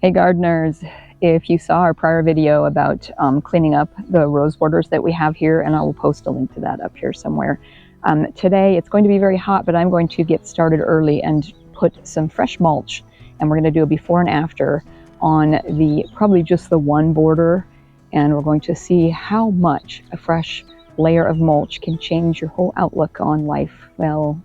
Hey gardeners, if you saw our prior video about cleaning up the rose borders that we have here, and I will post a link to that up here somewhere. Today it's going to be very hot, but I'm going to get started early and put some fresh mulch, and we're going to do a before and after on probably just the one border, and we're going to see how much a fresh layer of mulch can change your whole outlook on life. Well,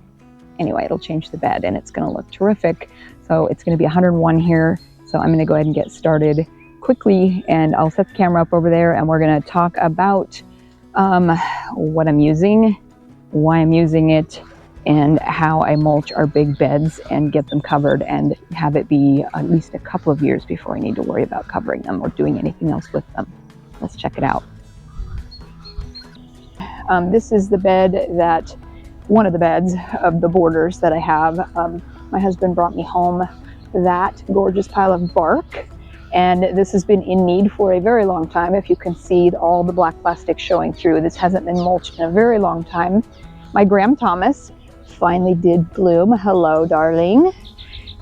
anyway, it'll change the bed and it's going to look terrific. So it's going to be 101 here. So I'm going to go ahead and get started quickly, and I'll set the camera up over there, and we're going to talk about what I'm using, why I'm using it, and how I mulch our big beds and get them covered and have it be at least a couple of years before I need to worry about covering them or doing anything else with them. Let's check it out. This is the bed one of the beds of the borders that I have. My husband brought me home that gorgeous pile of bark, and this has been in need for a very long time. If you can see all the black plastic showing through, this hasn't been mulched in a very long time. My Graham Thomas finally did bloom. Hello, darling.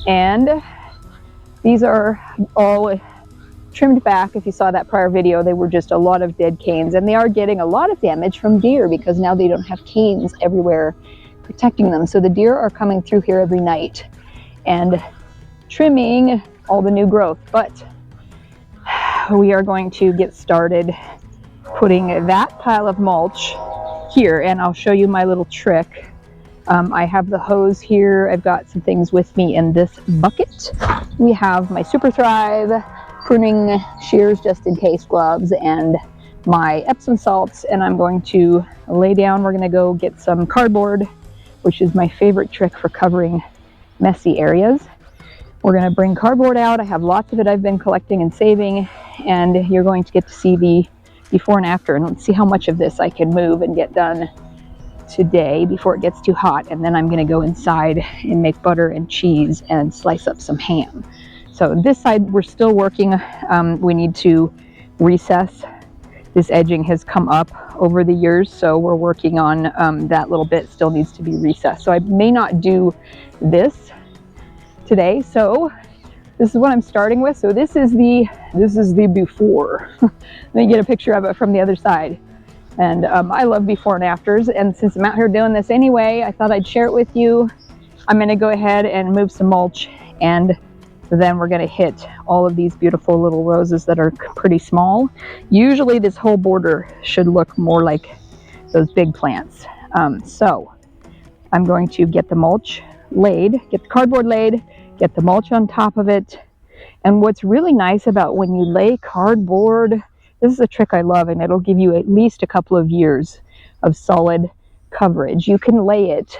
And these are all trimmed back. If you saw that prior video, they were just a lot of dead canes, and they are getting a lot of damage from deer because now they don't have canes everywhere protecting them. So the deer are coming through here every night and trimming all the new growth. But we are going to get started putting that pile of mulch here, and I'll show you my little trick. I have the hose here. I've got some things with me in this bucket. We have my Super Thrive pruning shears, just in case, gloves, and my Epsom salts, and I'm going to lay down. We're going to go get some cardboard, which is my favorite trick for covering messy areas. We're going to bring cardboard out. I have lots of it I've been collecting and saving, and you're going to get to see the before and after, and let's see how much of this I can move and get done today before it gets too hot. And then I'm going to go inside and make butter and cheese and slice up some ham. So this side we're still working. We need to recess. This edging has come up over the years, so we're working on that little bit. Still needs to be recessed. So I may not do this today. So this is what I'm starting with. So this is the before. Let me get a picture of it from the other side. And I love before and afters. And since I'm out here doing this anyway, I thought I'd share it with you. I'm going to go ahead and move some mulch, and then we're going to hit all of these beautiful little roses that are pretty small. Usually this whole border should look more like those big plants. So I'm going to get the mulch laid, get the cardboard laid, get the mulch on top of it. And what's really nice about when you lay cardboard, this is a trick I love, and it'll give you at least a couple of years of solid coverage. You can lay it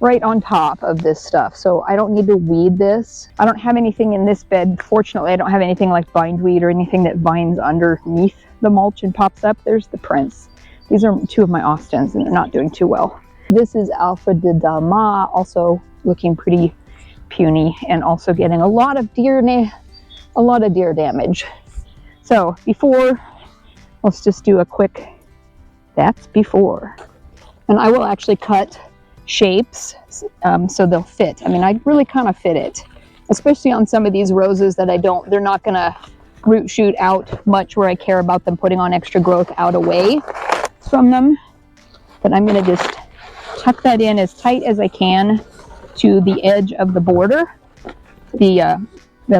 right on top of this stuff, so I don't need to weed this. I don't have anything in this bed. Fortunately, I don't have anything like bindweed or anything that vines underneath the mulch and pops up. There's the Prince. These are two of my Austins, and they're not doing too well. This is Alfred de Dalma, also looking pretty puny, and also getting a lot of deer damage. So before, let's just do a quick, that's before. And I will actually cut shapes so they'll fit. I mean, I really kind of fit it, especially on some of these roses that they're not gonna root shoot out much where I care about them putting on extra growth out away from them. But I'm gonna just tuck that in as tight as I can to the edge of the border. The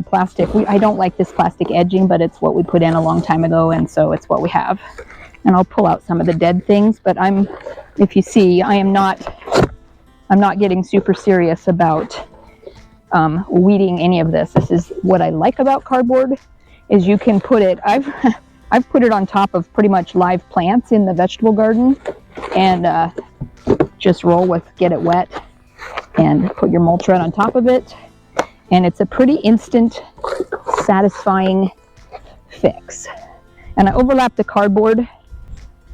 plastic, I don't like this plastic edging, but it's what we put in a long time ago, and so it's what we have. And I'll pull out some of the dead things, but if you see, I'm not getting super serious about weeding any of this. This is what I like about cardboard, is you can put it, I've put it on top of pretty much live plants in the vegetable garden, and just roll with, get it wet, and put your mulch right on top of it. And it's a pretty instant, satisfying fix. And I overlap the cardboard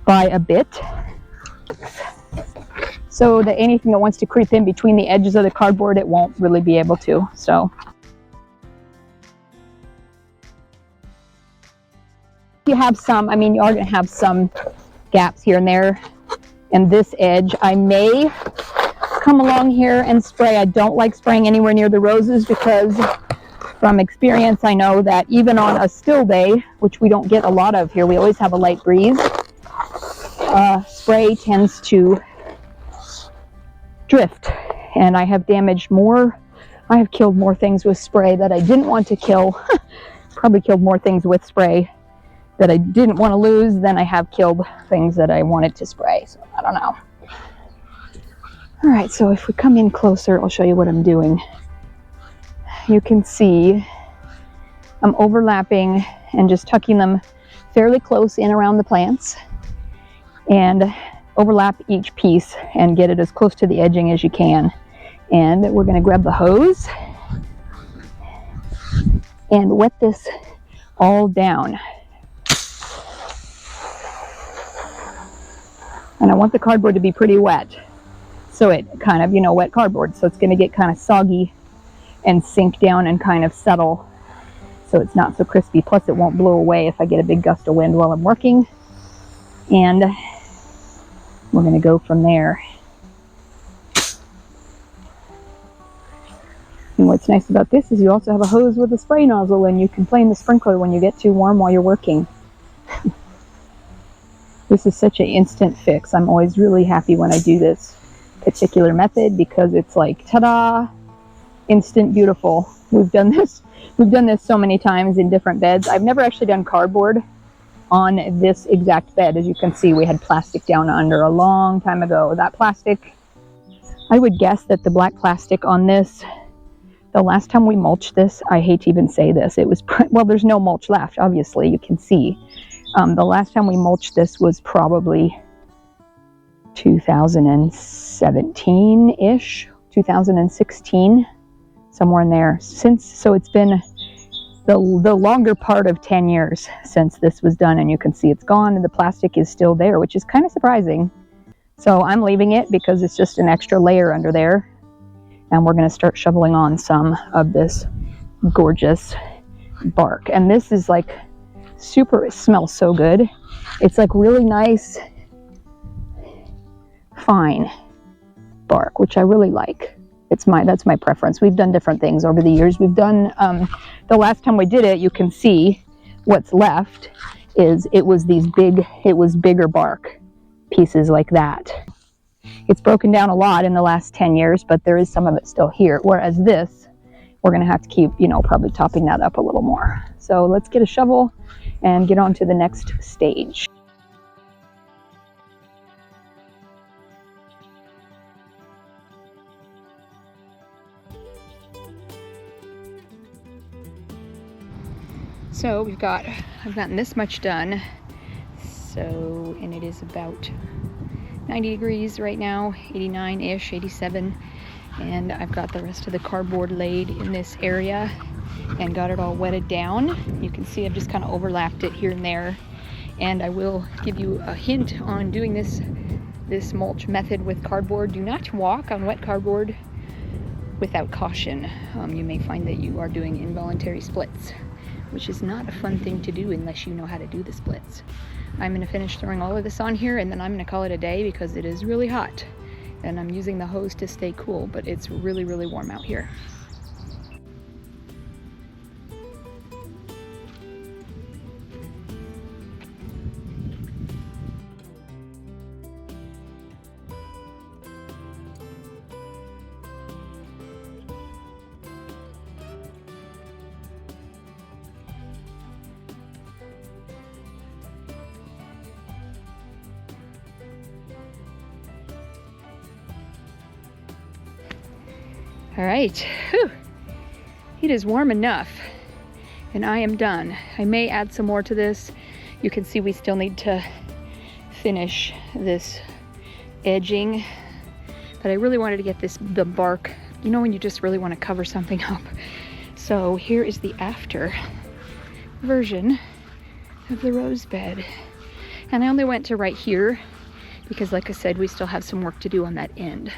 by a bit, so that anything that wants to creep in between the edges of the cardboard, it won't really be able to. So you have some, I mean, you are going to have some gaps here and there. And this edge, I may come along here and spray. I don't like spraying anywhere near the roses because From experience, I know that even on a still day, which we don't get a lot of here, we always have a light breeze, spray tends to drift. And I have damaged more, I have killed more things with spray that I didn't want to kill. Probably killed more things with spray that I didn't want to lose than I have killed things that I wanted to spray. So I don't know. All right, so if we come in closer, I'll show you what I'm doing. You can see I'm overlapping and just tucking them fairly close in around the plants, and overlap each piece and get it as close to the edging as you can. And we're going to grab the hose and wet this all down. And I want the cardboard to be pretty wet, so it kind of, you know, wet cardboard, so it's going to get kind of soggy and sink down and kind of settle, so it's not so crispy. Plus it won't blow away if I get a big gust of wind while I'm working. And we're going to go from there. And what's nice about this is you also have a hose with a spray nozzle, and you can play in the sprinkler when you get too warm while you're working. This is such an instant fix. I'm always really happy when I do this particular method, because it's like, ta-da, instant beautiful. We've done this so many times in different beds. I've never actually done cardboard on this exact bed. As you can see, we had plastic down under a long time ago. That plastic, I would guess that the black plastic on this, the last time we mulched this, I hate to even say this, it was, well, there's no mulch left, obviously, you can see. The last time we mulched this was probably 2017-ish, 2016, somewhere in there. So it's been the longer part of 10 years since this was done, and you can see it's gone and the plastic is still there, which is kind of surprising. So I'm leaving it because it's just an extra layer under there, and we're going to start shoveling on some of this gorgeous bark. And this is like super, it smells so good. It's like really nice fine bark, which I really like. That's my preference. We've done different things over the years. We've done, the last time we did it, you can see what's left is it was bigger bark pieces like that. It's broken down a lot in the last 10 years, but there is some of it still here. Whereas this, we're going to have to keep, you know, probably topping that up a little more. So let's get a shovel and get on to the next stage. So I've gotten this much done. So, and it is about 90 degrees right now, 89-ish, 87. And I've got the rest of the cardboard laid in this area and got it all wetted down. You can see I've just kind of overlapped it here and there. And I will give you a hint on doing this mulch method with cardboard. Do not walk on wet cardboard without caution. You may find that you are doing involuntary splits, which is not a fun thing to do unless you know how to do the splits. I'm going to finish throwing all of this on here, and then I'm going to call it a day because it is really hot. And I'm using the hose to stay cool, but it's really, really warm out here. All right, whew. It is warm enough, and I am done. I may add some more to this. You can see we still need to finish this edging, but I really wanted to get the bark, you know, when you just really want to cover something up. So here is the after version of the rose bed. And I only went to right here because, like I said, we still have some work to do on that end.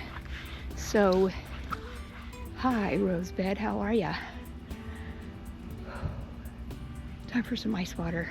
So hi, rosebed, how are ya? Time for some ice water.